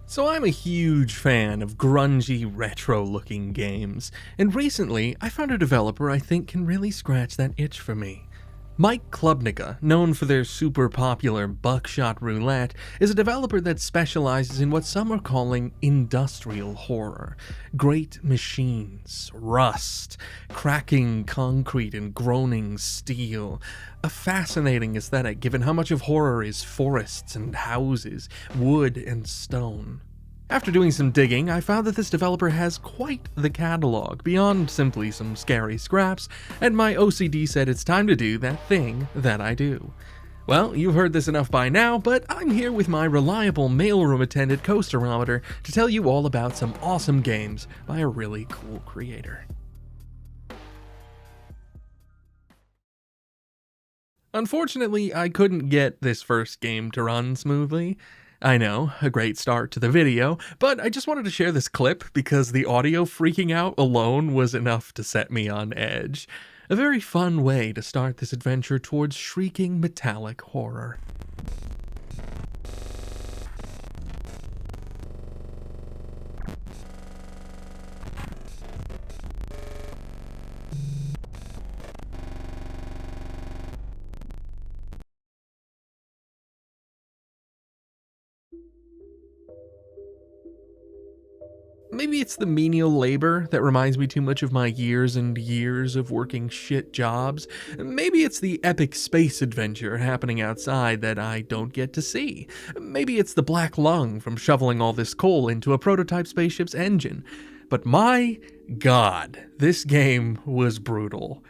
So I'm a huge fan of grungy, retro-looking games, and recently I found a developer I think can really scratch that itch for me. Mike Klubnika, known for their super popular Buckshot Roulette, is a developer that specializes in what some are calling industrial horror. Great machines, rust, cracking concrete and groaning steel. A fascinating aesthetic given how much of horror is forests and houses, wood and stone. After doing some digging, I found that this developer has quite the catalog, beyond simply some scary scraps, and my OCD said it's time to do that thing that I do. Well, you've heard this enough by now, but I'm here with my reliable mailroom attendant coasterometer to tell you all about some awesome games by a really cool creator. Unfortunately, I couldn't get this first game to run smoothly. I know, a great start to the video, but I just wanted to share this clip because the audio freaking out alone was enough to set me on edge. A very fun way to start this adventure towards shrieking metallic horror. Maybe it's the menial labor that reminds me too much of my years and years of working shit jobs. Maybe it's the epic space adventure happening outside that I don't get to see. Maybe it's the black lung from shoveling all this coal into a prototype spaceship's engine. But my God, this game was brutal.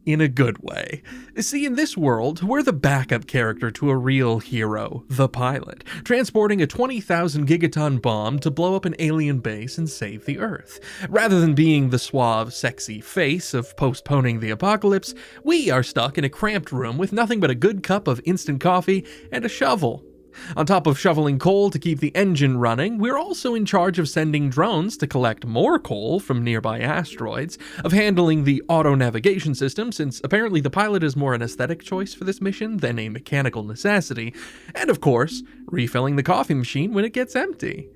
In a good way. See, in this world, we're the backup character to a real hero, the pilot, transporting a 20,000 gigaton bomb to blow up an alien base and save the Earth. Rather than being the suave, sexy face of postponing the apocalypse, we are stuck in a cramped room with nothing but a good cup of instant coffee and a shovel. On top of shoveling coal to keep the engine running, we're also in charge of sending drones to collect more coal from nearby asteroids, of handling the auto-navigation system since apparently the pilot is more an aesthetic choice for this mission than a mechanical necessity, and of course, refilling the coffee machine when it gets empty.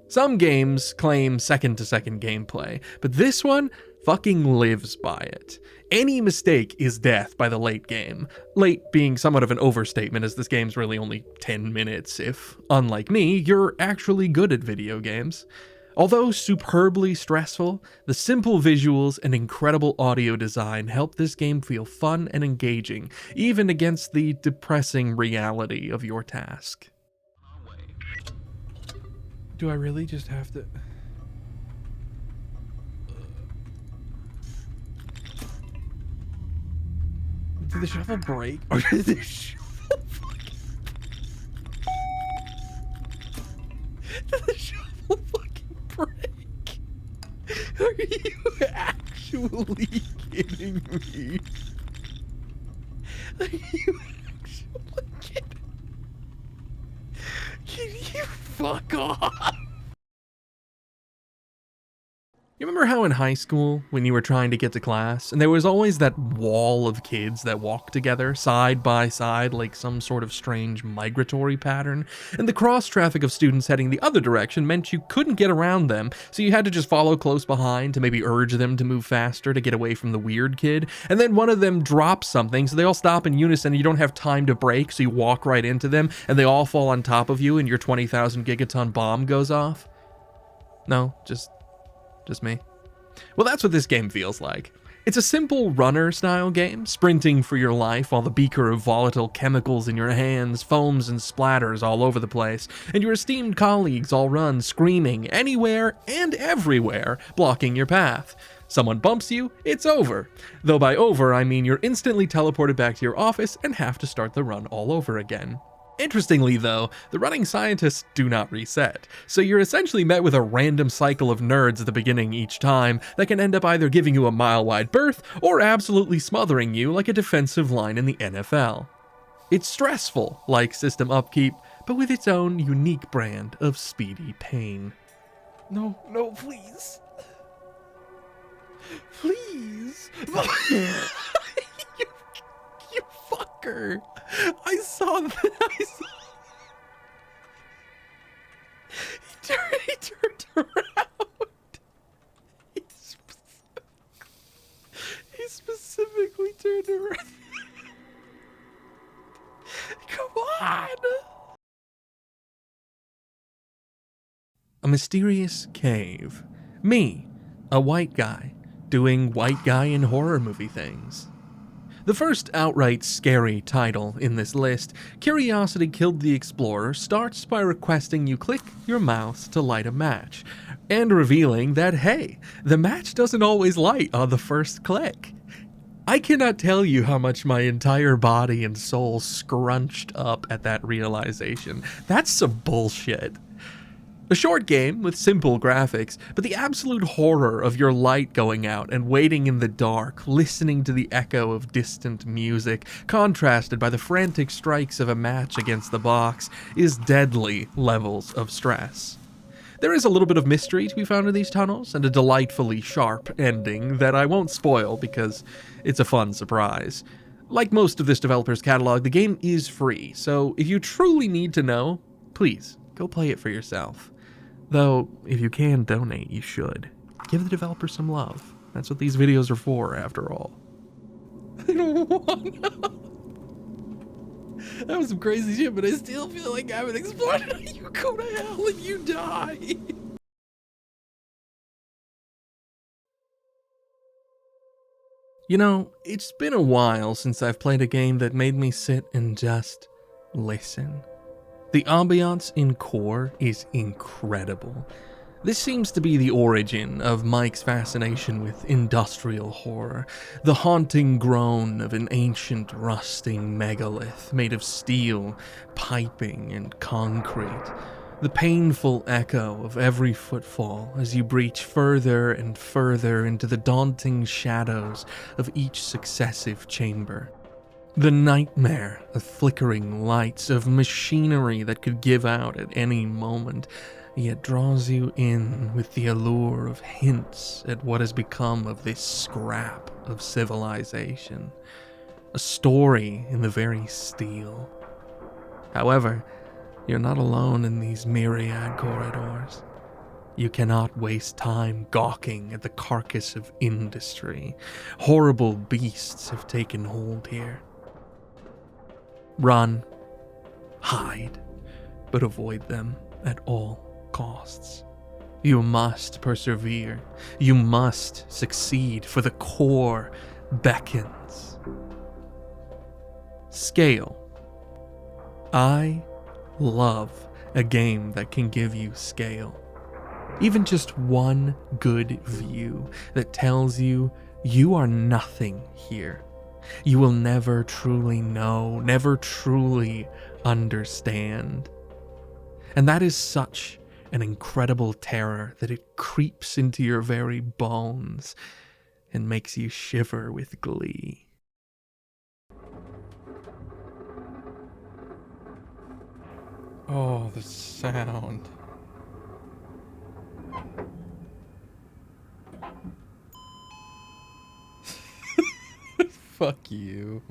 Some games claim second-to-second gameplay, but this one fucking lives by it. Any mistake is death by the late game. Late being somewhat of an overstatement as this game's really only 10 minutes if, unlike me, you're actually good at video games. Although superbly stressful, the simple visuals and incredible audio design help this game feel fun and engaging, even against the depressing reality of your task. Do I really just have to... Did the shovel break? Or did the shovel fucking... Did the shovel fucking break? Are you actually kidding me? Are you actually kidding? Can you fuck off? You remember how in high school, when you were trying to get to class, and there was always that wall of kids that walked together, side by side, like some sort of strange migratory pattern, and the cross-traffic of students heading the other direction meant you couldn't get around them, so you had to just follow close behind to maybe urge them to move faster to get away from the weird kid, and then one of them drops something, so they all stop in unison and you don't have time to brake, so you walk right into them, and they all fall on top of you and your 20,000 gigaton bomb goes off? No, just me. Well, that's what this game feels like. It's a simple runner-style game, sprinting for your life while the beaker of volatile chemicals in your hands foams and splatters all over the place, and your esteemed colleagues all run screaming anywhere and everywhere, blocking your path. Someone bumps you, it's over. Though by over, I mean you're instantly teleported back to your office and have to start the run all over again. Interestingly though, the running scientists do not reset, so you're essentially met with a random cycle of nerds at the beginning each time that can end up either giving you a mile-wide berth or absolutely smothering you like a defensive line in the NFL. It's stressful, like System Upkeep, but with its own unique brand of speedy pain. No, please. Please. you fucker. I saw that. He turned A mysterious cave. Me, a white guy, doing white guy in horror movie things. The first outright scary title in this list, Curiosity Killed the Explorer, starts by requesting you click your mouse to light a match, and revealing that, hey, the match doesn't always light on the first click. I cannot tell you how much my entire body and soul scrunched up at that realization. That's some bullshit. A short game with simple graphics, but the absolute horror of your light going out and waiting in the dark, listening to the echo of distant music, contrasted by the frantic strikes of a match against the box, is deadly levels of stress. There is a little bit of mystery to be found in these tunnels, and a delightfully sharp ending that I won't spoil because it's a fun surprise. Like most of this developer's catalog, the game is free, so if you truly need to know, please go play it for yourself. Though, if you can donate, you should. Give the developer some love. That's what these videos are for, after all. I don't want to. That was some crazy shit, but I still feel like I haven't explored it. You go to hell and you die. You know, it's been a while since I've played a game that made me sit and just listen. The ambiance in Core is incredible. This seems to be the origin of Mike's fascination with industrial horror, the haunting groan of an ancient rusting megalith made of steel, piping, and concrete, the painful echo of every footfall as you breach further and further into the daunting shadows of each successive chamber. The nightmare of flickering lights, of machinery that could give out at any moment, yet draws you in with the allure of hints at what has become of this scrap of civilization. A story in the very steel. However, you're not alone in these myriad corridors. You cannot waste time gawking at the carcass of industry. Horrible beasts have taken hold here. Run, hide, but avoid them at all costs. You must persevere. You must succeed, for the core beckons. Scale. I love a game that can give you scale. Even just one good view that tells you you are nothing here. You will never truly know, never truly understand. And that is such an incredible terror that it creeps into your very bones and makes you shiver with glee. Oh, the sound. Fuck you.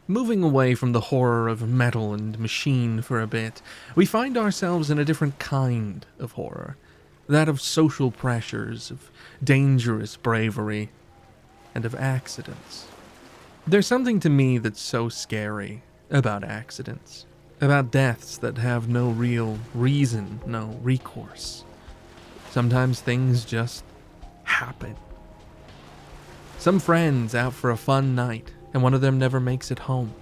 Moving away from the horror of metal and machine for a bit, we find ourselves in a different kind of horror. That of social pressures, of dangerous bravery, and of accidents. There's something to me that's so scary about accidents. About deaths that have no real reason, no recourse. Sometimes things just happen. Some friends out for a fun night, and one of them never makes it home.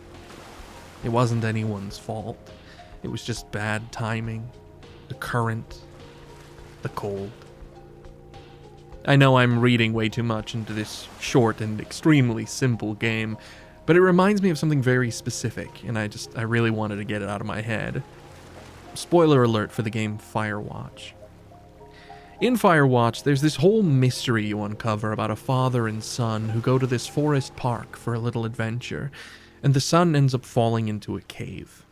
It wasn't anyone's fault. It was just bad timing, the current, the cold. I know I'm reading way too much into this short and extremely simple game, but it reminds me of something very specific, and I really wanted to get it out of my head. Spoiler alert for the game Firewatch. In Firewatch, there's this whole mystery you uncover about a father and son who go to this forest park for a little adventure, and the son ends up falling into a cave.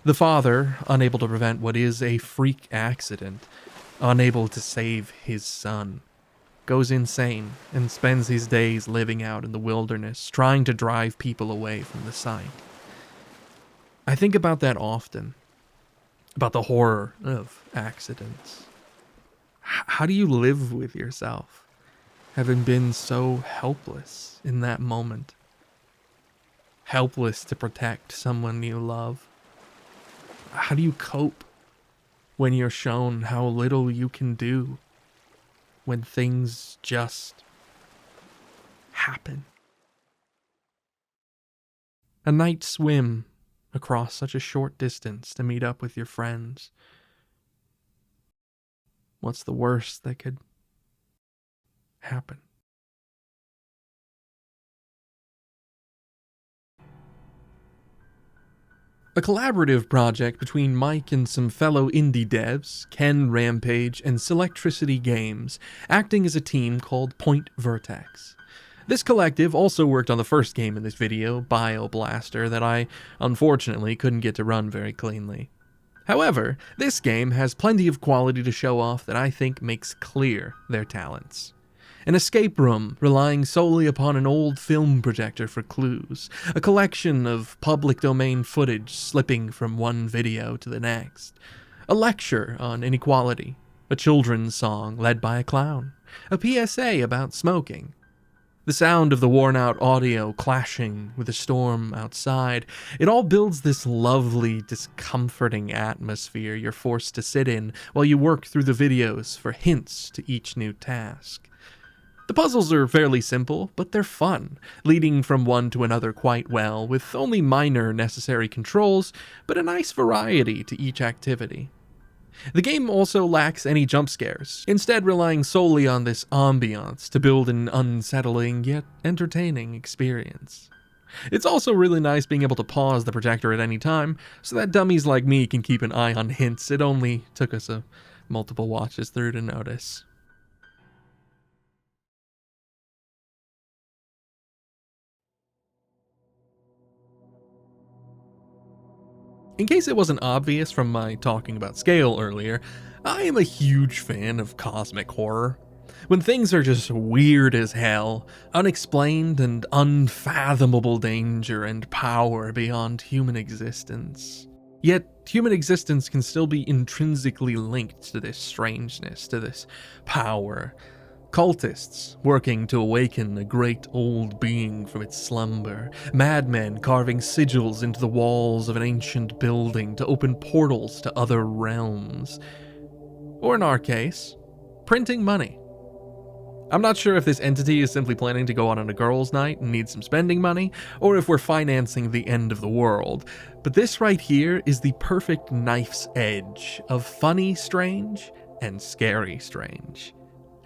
The father, unable to prevent what is a freak accident, unable to save his son, goes insane and spends his days living out in the wilderness, trying to drive people away from the site. I think about that often, about the horror of accidents. How do you live with yourself, having been so helpless in that moment? helpless to protect someone you love? How do you cope when you're shown how little you can do when things just happen? A night swim across such a short distance to meet up with your friends. What's the worst that could happen? A collaborative project between Mike and some fellow indie devs, Ken Rampage and Selectricity Games, acting as a team called Point Vertex. This collective also worked on the first game in this video, Bioblaster, that I unfortunately couldn't get to run very cleanly. However, this game has plenty of quality to show off that I think makes clear their talents. An escape room relying solely upon an old film projector for clues, a collection of public domain footage slipping from one video to the next, a lecture on inequality, a children's song led by a clown, a PSA about smoking, the sound of the worn-out audio clashing with the storm outside. It all builds this lovely, discomforting atmosphere you're forced to sit in while you work through the videos for hints to each new task. The puzzles are fairly simple, but they're fun, leading from one to another quite well, with only minor necessary controls, but a nice variety to each activity. The game also lacks any jump scares, instead relying solely on this ambiance to build an unsettling yet entertaining experience. It's also really nice being able to pause the projector at any time, so that dummies like me can keep an eye on hints it only took us multiple watches through to notice. In case it wasn't obvious from my talking about scale earlier, I am a huge fan of cosmic horror. When things are just weird as hell, unexplained and unfathomable danger and power beyond human existence. Yet, human existence can still be intrinsically linked to this strangeness, to this power. Cultists working to awaken a great old being from its slumber, madmen carving sigils into the walls of an ancient building to open portals to other realms. Or in our case, printing money. I'm not sure if this entity is simply planning to go on a girls' night and needs some spending money, or if we're financing the end of the world, but this right here is the perfect knife's edge of funny strange and scary strange.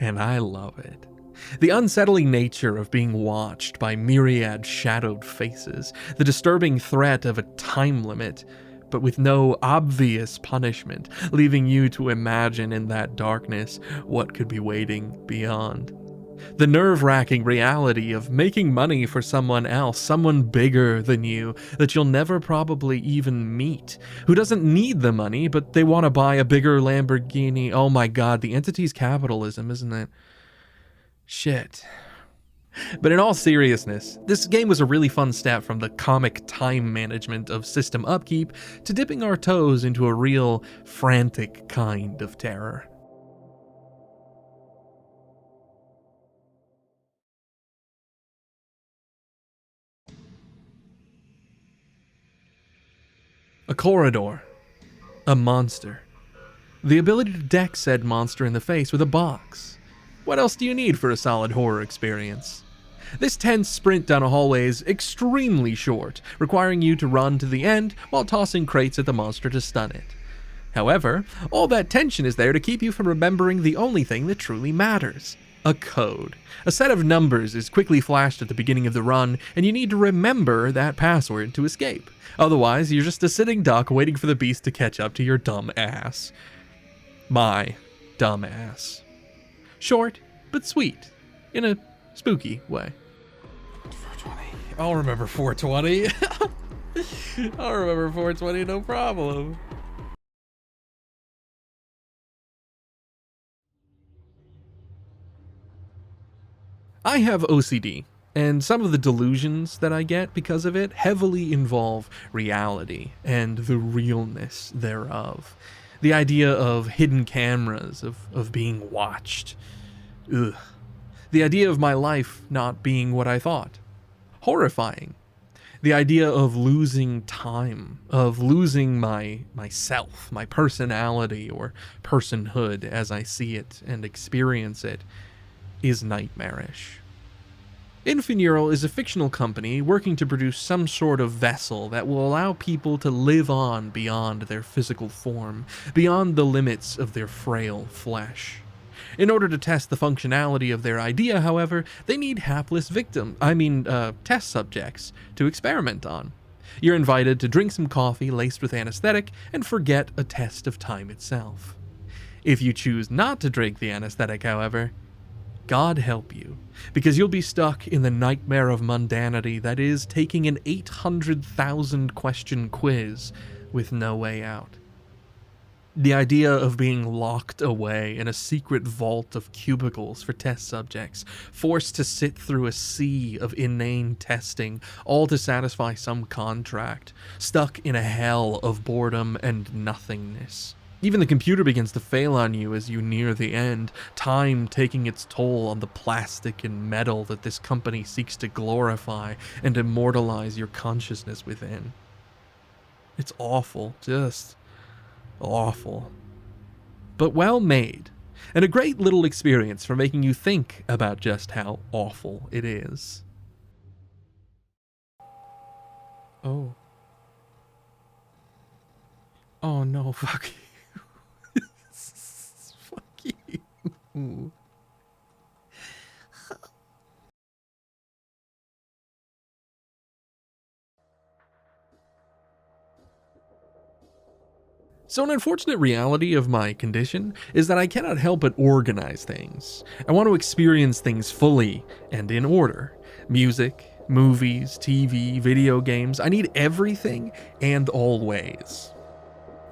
And I love it. The unsettling nature of being watched by myriad shadowed faces, the disturbing threat of a time limit, but with no obvious punishment, leaving you to imagine in that darkness what could be waiting beyond. The nerve-wracking reality of making money for someone else, someone bigger than you, that you'll never probably even meet, who doesn't need the money, but they want to buy a bigger Lamborghini. Oh my god, the entity's capitalism, isn't it? Shit. But in all seriousness, this game was a really fun step from the comic time management of system upkeep to dipping our toes into a real, frantic kind of terror. A corridor. A monster. The ability to deck said monster in the face with a box. What else do you need for a solid horror experience? This tense sprint down a hallway is extremely short, requiring you to run to the end while tossing crates at the monster to stun it. However, all that tension is there to keep you from remembering the only thing that truly matters. A code. A set of numbers is quickly flashed at the beginning of the run, and you need to remember that password to escape. Otherwise, you're just a sitting duck waiting for the beast to catch up to your dumb ass. My dumb ass. Short, but sweet. In a spooky way. 420. I'll remember 420. I'll remember 420, no problem. I have OCD, and some of the delusions that I get because of it heavily involve reality and the realness thereof. The idea of hidden cameras, of being watched. Ugh. The idea of my life not being what I thought. Horrifying. The idea of losing time, of losing myself, my personality or personhood as I see it and experience it, is nightmarish. Infineural is a fictional company working to produce some sort of vessel that will allow people to live on beyond their physical form, beyond the limits of their frail flesh. In order to test the functionality of their idea, however, they need hapless test subjects to experiment on. You're invited to drink some coffee laced with anesthetic and forget a test of time itself. If you choose not to drink the anesthetic, however, God help you, because you'll be stuck in the nightmare of mundanity that is taking an 800,000 question quiz with no way out. The idea of being locked away in a secret vault of cubicles for test subjects, forced to sit through a sea of inane testing, all to satisfy some contract, stuck in a hell of boredom and nothingness. Even the computer begins to fail on you as you near the end, time taking its toll on the plastic and metal that this company seeks to glorify and immortalize your consciousness within. It's awful, just awful. But well made, and a great little experience for making you think about just how awful it is. Oh. Oh no, fuck you. Fuck you. So an unfortunate reality of my condition is that I cannot help but organize things. I want to experience things fully and in order. Music, movies, TV, video games, I need everything and always.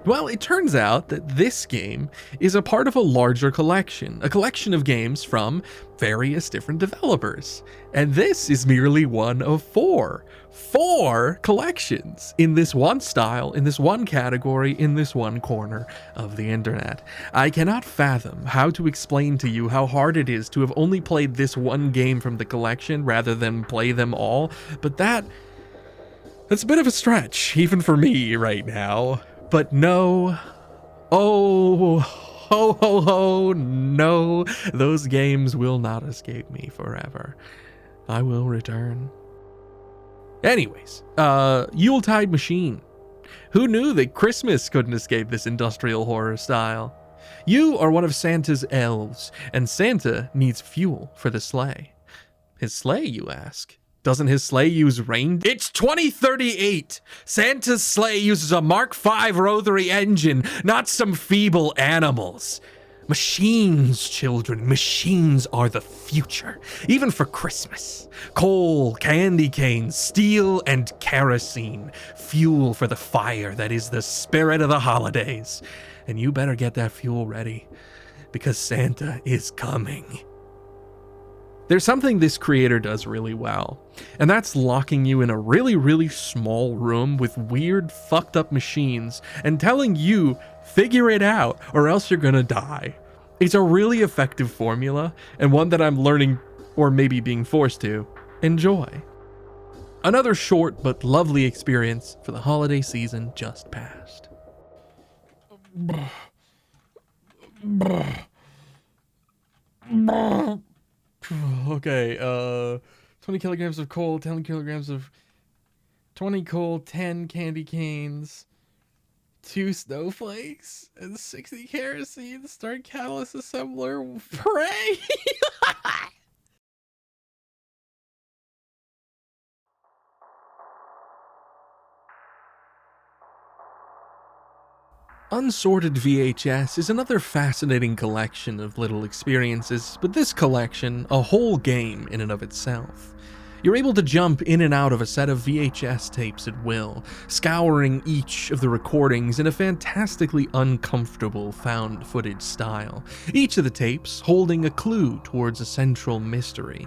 Well, it turns out that this game is a part of a larger collection, a collection of games from various different developers. And this is merely one of four collections in this one style, in this one category, in this one corner of the internet. I cannot fathom how to explain to you how hard it is to have only played this one game from the collection rather than play them all, but that's a bit of a stretch, even for me right now. But no, no, those games will not escape me forever. I will return. Anyways, Yuletide Machine. Who knew that Christmas couldn't escape this industrial horror style? You are one of Santa's elves, and Santa needs fuel for the sleigh. His sleigh, you ask? Doesn't his sleigh use reindeer? It's 2038! Santa's sleigh uses a Mark V rotary engine, not some feeble animals. Machines, children, machines are the future, even for Christmas. Coal, candy canes, steel, and kerosene. Fuel for the fire that is the spirit of the holidays. And you better get that fuel ready, because Santa is coming. There's something this creator does really well, and that's locking you in a really, really small room with weird, fucked up machines and telling you, figure it out or else you're gonna die. It's a really effective formula, and one that I'm learning, or maybe being forced to, enjoy. Another short but lovely experience for the holiday season just passed. Okay, 20 kilograms of coal, 10 kilograms of 20 coal, 10 candy canes, 2 snowflakes, and 60 kerosene, start catalyst assembler, pray! Unsorted VHS is another fascinating collection of little experiences, but this collection, a whole game in and of itself. You're able to jump in and out of a set of VHS tapes at will, scouring each of the recordings in a fantastically uncomfortable found footage style, each of the tapes holding a clue towards a central mystery.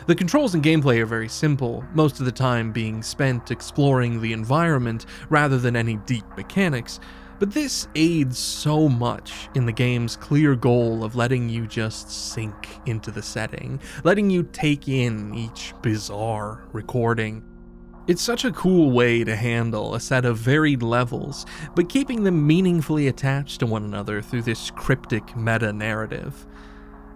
The controls and gameplay are very simple, most of the time being spent exploring the environment rather than any deep mechanics, but this aids so much in the game's clear goal of letting you just sink into the setting, letting you take in each bizarre recording. It's such a cool way to handle a set of varied levels, but keeping them meaningfully attached to one another through this cryptic meta-narrative.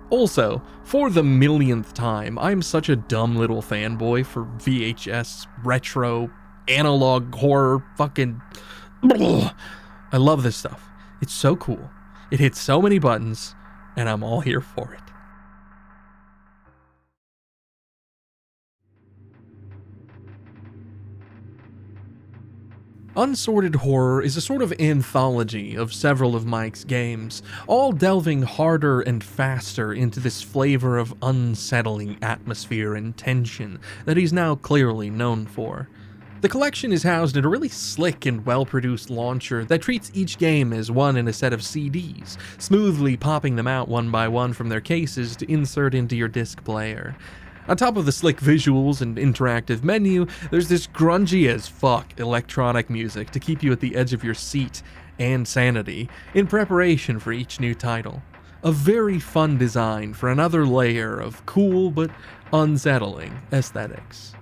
Also, for the millionth time, I'm such a dumb little fanboy for VHS, retro, analog horror, fucking... I love this stuff. It's so cool. It hits so many buttons, and I'm all here for it. Unsorted Horror is a sort of anthology of several of Mike's games, all delving harder and faster into this flavor of unsettling atmosphere and tension that he's now clearly known for. The collection is housed in a really slick and well-produced launcher that treats each game as one in a set of CDs, smoothly popping them out one by one from their cases to insert into your disc player. On top of the slick visuals and interactive menu, there's this grungy as fuck electronic music to keep you at the edge of your seat and sanity in preparation for each new title. A very fun design for another layer of cool but unsettling aesthetics.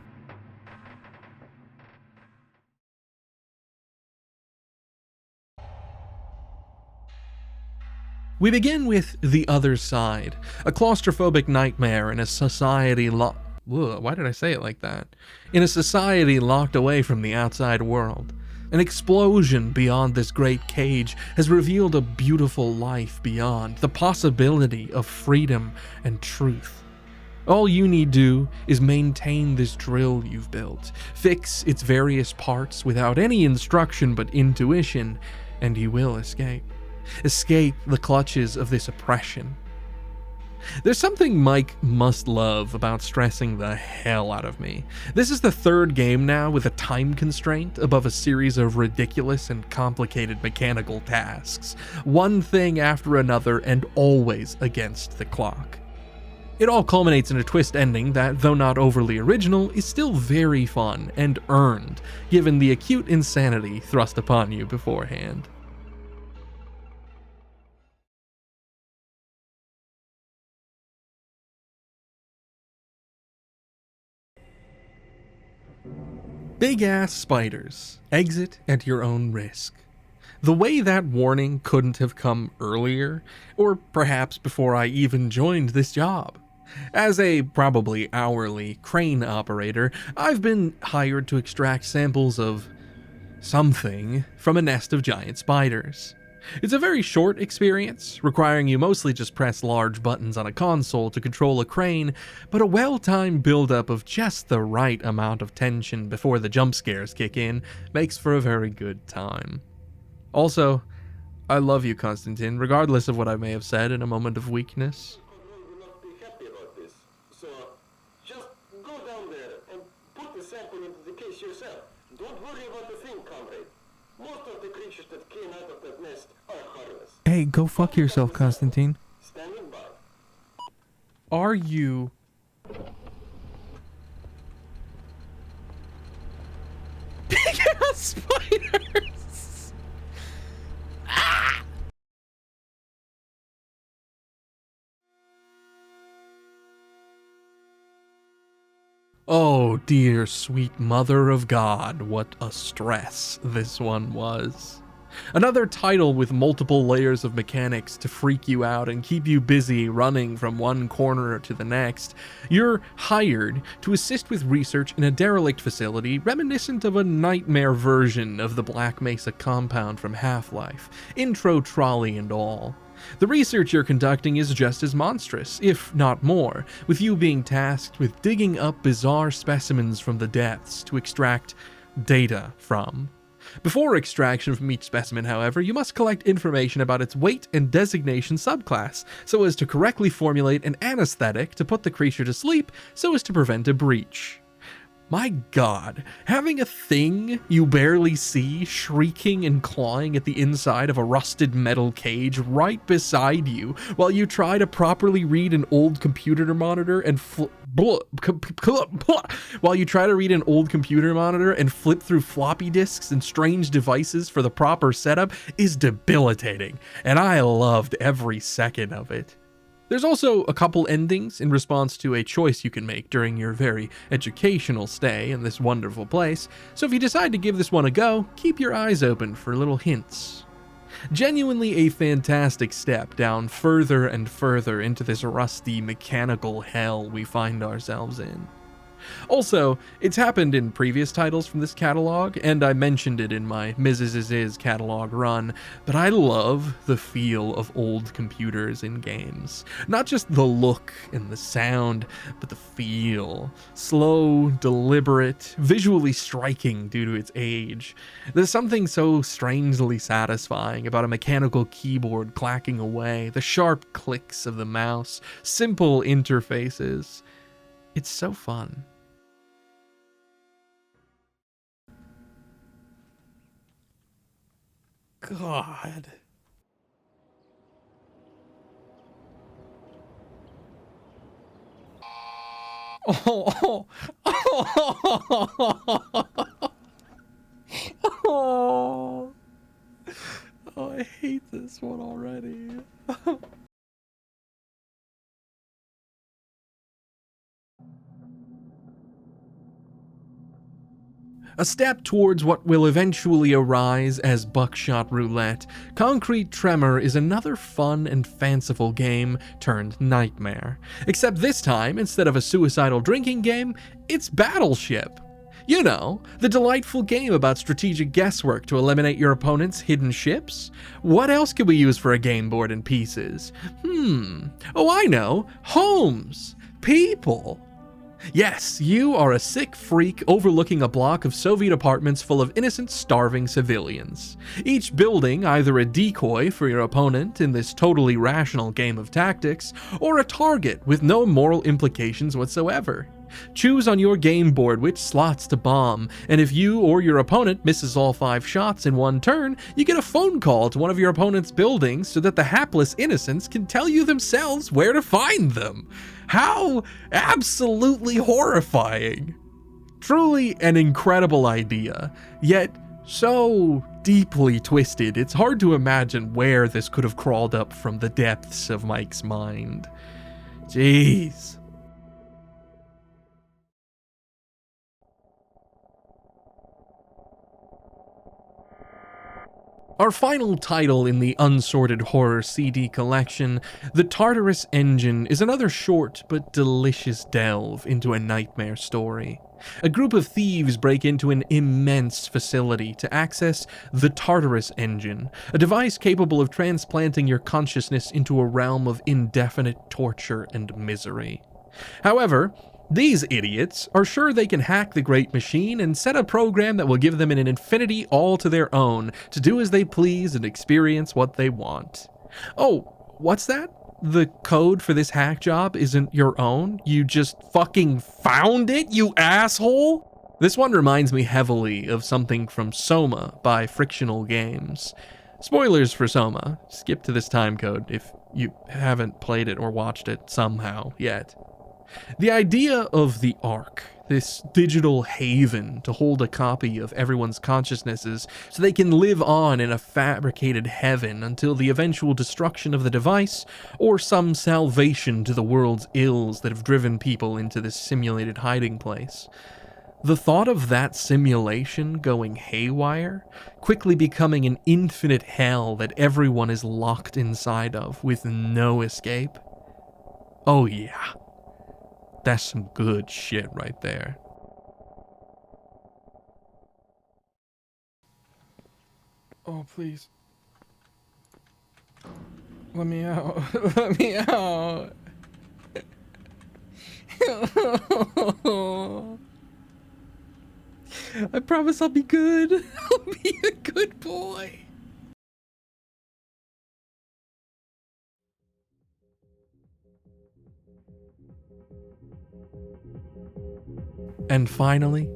We begin with The Other Side, a claustrophobic nightmare in a society why did I say it like that? In a society locked away from the outside world. An explosion beyond this great cage has revealed a beautiful life beyond, the possibility of freedom and truth. All you need do is maintain this drill you've built, fix its various parts without any instruction but intuition, and you will escape. Escape the clutches of this oppression. There's something Mike must love about stressing the hell out of me. This is the third game now with a time constraint above a series of ridiculous and complicated mechanical tasks, one thing after another and always against the clock. It all culminates in a twist ending that, though not overly original, is still very fun and earned, given the acute insanity thrust upon you beforehand. Big ass spiders. Exit at your own risk. The way that warning couldn't have come earlier, or perhaps before I even joined this job. As a probably hourly crane operator, I've been hired to extract samples of something from a nest of giant spiders. It's a very short experience, requiring you mostly just press large buttons on a console to control a crane, but a well-timed build-up of just the right amount of tension before the jump scares kick in makes for a very good time. Also, I love you, Konstantin, regardless of what I may have said in a moment of weakness. Will not be happy about this. So just go down there and put the sample into the case yourself. Don't worry about the thing, comrade. Most of the creatures that came out of that nest are harmless. Hey, go fuck yourself, Konstantin. Standing by. Are you... Big ass spiders! Ah! Oh dear sweet mother of God, what a stress this one was. Another title with multiple layers of mechanics to freak you out and keep you busy running from one corner to the next. You're hired to assist with research in a derelict facility reminiscent of a nightmare version of the Black Mesa compound from Half-Life, intro trolley and all. The research you're conducting is just as monstrous, if not more, with you being tasked with digging up bizarre specimens from the depths to extract data from. Before extraction from each specimen, however, you must collect information about its weight and designation subclass, so as to correctly formulate an anesthetic to put the creature to sleep so as to prevent a breach. My God, having a thing you barely see shrieking and clawing at the inside of a rusted metal cage right beside you while you try to properly read an old computer monitor and flip through floppy disks and strange devices for the proper setup is debilitating, and I loved every second of it. There's also a couple endings in response to a choice you can make during your very educational stay in this wonderful place, so if you decide to give this one a go, keep your eyes open for little hints. Genuinely a fantastic step down further and further into this rusty mechanical hell we find ourselves in. Also, it's happened in previous titles from this catalog, and I mentioned it in my Mrs. Is catalog run, but I love the feel of old computers in games. Not just the look and the sound, but the feel. Slow, deliberate, visually striking due to its age. There's something so strangely satisfying about a mechanical keyboard clacking away, the sharp clicks of the mouse, simple interfaces. It's so fun. God. Oh, oh, oh, I hate this one already. A step towards what will eventually arise as Buckshot Roulette, Concrete Tremor is another fun and fanciful game turned nightmare. Except this time, instead of a suicidal drinking game, it's Battleship. You know, the delightful game about strategic guesswork to eliminate your opponent's hidden ships? What else could we use for a game board and pieces? Oh, I know. Homes. People. Yes, you are a sick freak overlooking a block of Soviet apartments full of innocent, starving civilians. Each building either a decoy for your opponent in this totally rational game of tactics, or a target with no moral implications whatsoever. Choose on your game board which slots to bomb, and if you or your opponent misses all 5 shots in one turn, you get a phone call to one of your opponent's buildings so that the hapless innocents can tell you themselves where to find them. How absolutely horrifying. Truly an incredible idea, yet so deeply twisted, it's hard to imagine where this could have crawled up from the depths of Mike's mind. Jeez. Our final title in the Unsorted Horror CD collection, The Tartarus Engine, is another short but delicious delve into a nightmare story. A group of thieves break into an immense facility to access the Tartarus Engine, a device capable of transplanting your consciousness into a realm of indefinite torture and misery. However, these idiots are sure they can hack the great machine and set a program that will give them an infinity all to their own to do as they please and experience what they want. Oh, what's that? The code for this hack job isn't your own? You just fucking found it, you asshole? This one reminds me heavily of something from Soma by Frictional Games. Spoilers for Soma. Skip to this time code if you haven't played it or watched it somehow yet. The idea of the Ark, this digital haven to hold a copy of everyone's consciousnesses so they can live on in a fabricated heaven until the eventual destruction of the device or some salvation to the world's ills that have driven people into this simulated hiding place. The thought of that simulation going haywire, quickly becoming an infinite hell that everyone is locked inside of with no escape. Oh yeah. That's some good shit right there. Oh, please. Let me out. Let me out. I promise I'll be good. I'll be a good boy. And finally,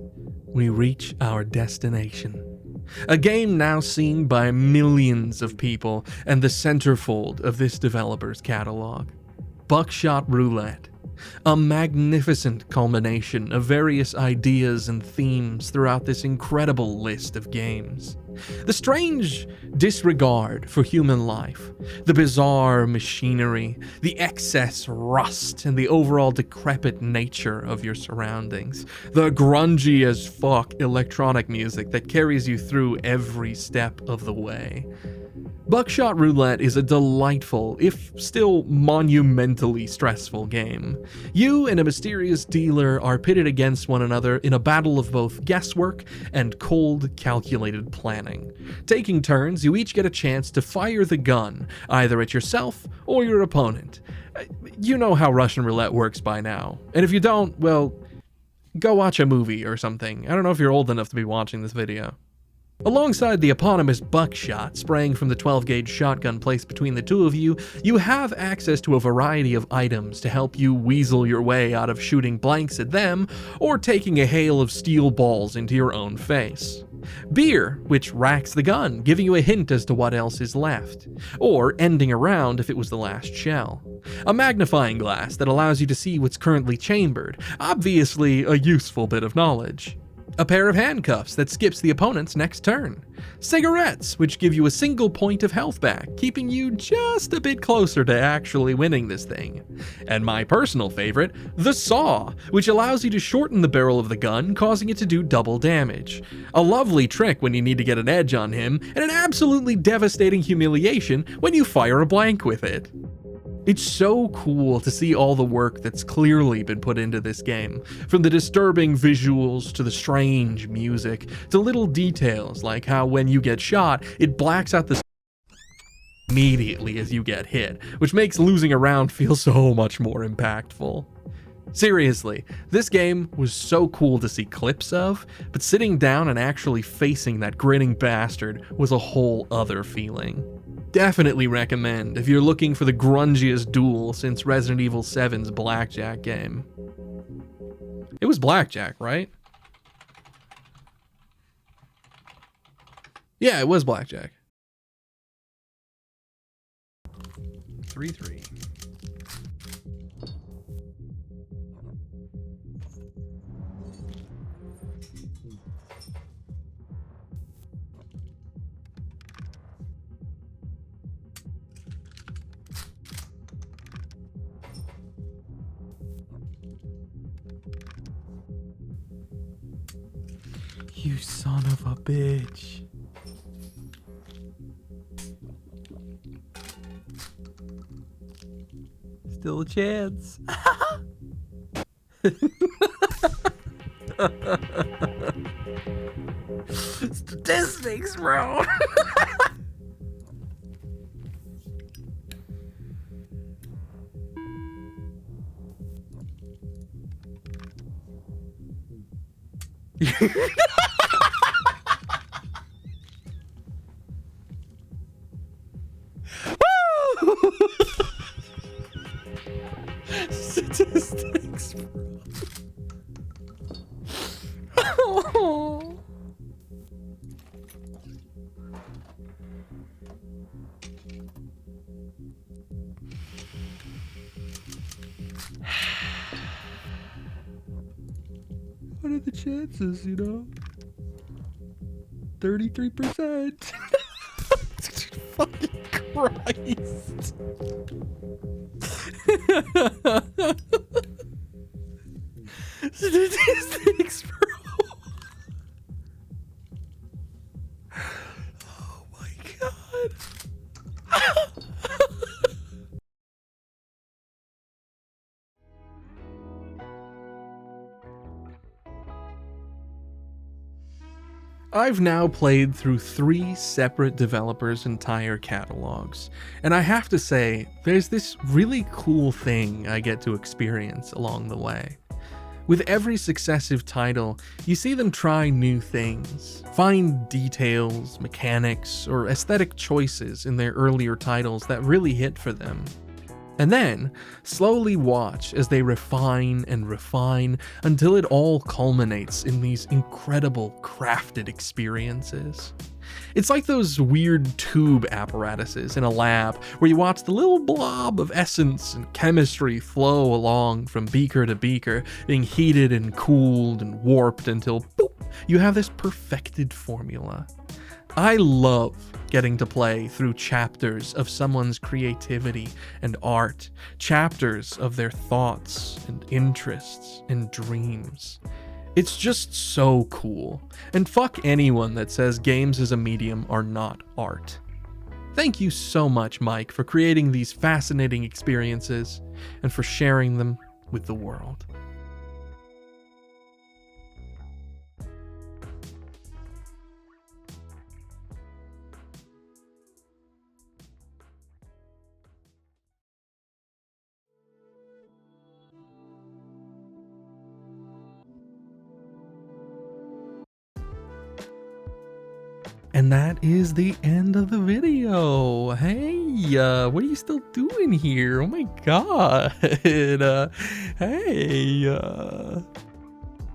we reach our destination. A game now seen by millions of people and the centerfold of this developer's catalog. Buckshot Roulette. A magnificent culmination of various ideas and themes throughout this incredible list of games. The strange disregard for human life, the bizarre machinery, the excess rust, and the overall decrepit nature of your surroundings, the grungy as fuck electronic music that carries you through every step of the way. Buckshot Roulette is a delightful, if still monumentally stressful game. You and a mysterious dealer are pitted against one another in a battle of both guesswork and cold, calculated planning. Taking turns, you each get a chance to fire the gun, either at yourself or your opponent. You know how Russian roulette works by now, and if you don't, well, go watch a movie or something. I don't know if you're old enough to be watching this video. Alongside the eponymous buckshot spraying from the 12-gauge shotgun placed between the two of you, you have access to a variety of items to help you weasel your way out of shooting blanks at them or taking a hail of steel balls into your own face. Beer, which racks the gun, giving you a hint as to what else is left, or ending a round if it was the last shell. A magnifying glass that allows you to see what's currently chambered, obviously a useful bit of knowledge. A pair of handcuffs that skips the opponent's next turn. Cigarettes, which give you a single point of health back, keeping you just a bit closer to actually winning this thing. And my personal favorite, the saw, which allows you to shorten the barrel of the gun, causing it to do double damage. A lovely trick when you need to get an edge on him, and an absolutely devastating humiliation when you fire a blank with it. It's so cool to see all the work that's clearly been put into this game, from the disturbing visuals to the strange music, to little details like how when you get shot, it blacks out the immediately as you get hit, which makes losing a round feel so much more impactful. Seriously, this game was so cool to see clips of, but sitting down and actually facing that grinning bastard was a whole other feeling. Definitely recommend if you're looking for the grungiest duel since Resident Evil 7's Blackjack game. It was Blackjack, right? Yeah, it was Blackjack. 3-3. You son of a bitch. Still a chance. Statistics, bro. Statistics, bro. Oh. What are the chances, you know? 33%. Fucking Christ. Statistics, bro. Oh my god. I've now played through 3 separate developers' entire catalogs, and I have to say, there's this really cool thing I get to experience along the way. With every successive title, you see them try new things, find details, mechanics, or aesthetic choices in their earlier titles that really hit for them. And then, slowly watch as they refine and refine until it all culminates in these incredible crafted experiences. It's like those weird tube apparatuses in a lab where you watch the little blob of essence and chemistry flow along from beaker to beaker, being heated and cooled and warped until boop, you have this perfected formula. I love getting to play through chapters of someone's creativity and art, chapters of their thoughts and interests and dreams. It's just so cool, and fuck anyone that says games as a medium are not art. Thank you so much, Mike, for creating these fascinating experiences and for sharing them with the world. And that is the end of the video. Hey, what are you still doing here? Oh my god.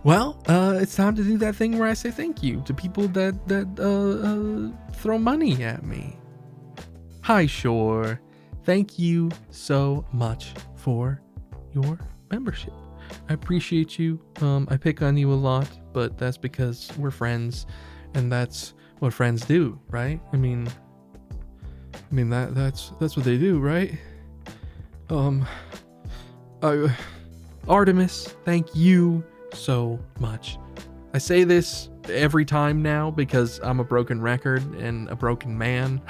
Well, it's time to do that thing where I say thank you to people that throw money at me. Hi, Shore. Thank you so much for your membership. I appreciate you. I pick on you a lot, but that's because we're friends, and that's what friends do, right? I mean that's what they do, right? Artemis, thank you so much. I say this every time now because I'm a broken record and a broken man.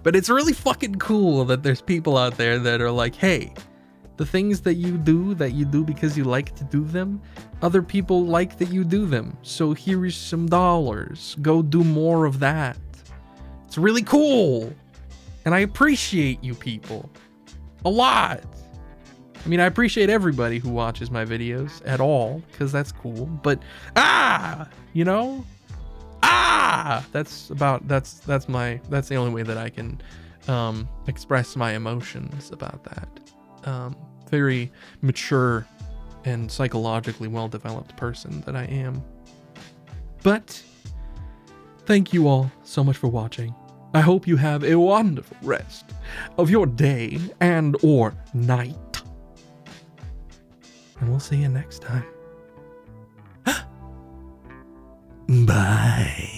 But it's really fucking cool that there's people out there that are like, hey, the things that you do because you like to do them, other people like that you do them. So here is some dollars. Go do more of that. It's really cool. And I appreciate you people a lot. I mean, I appreciate everybody who watches my videos at all, because that's cool. But you know? That's the only way that I can express my emotions about that. Very mature and psychologically well-developed person that I am. But thank you all so much for watching. I hope you have a wonderful rest of your day and or night. And we'll see you next time. Bye.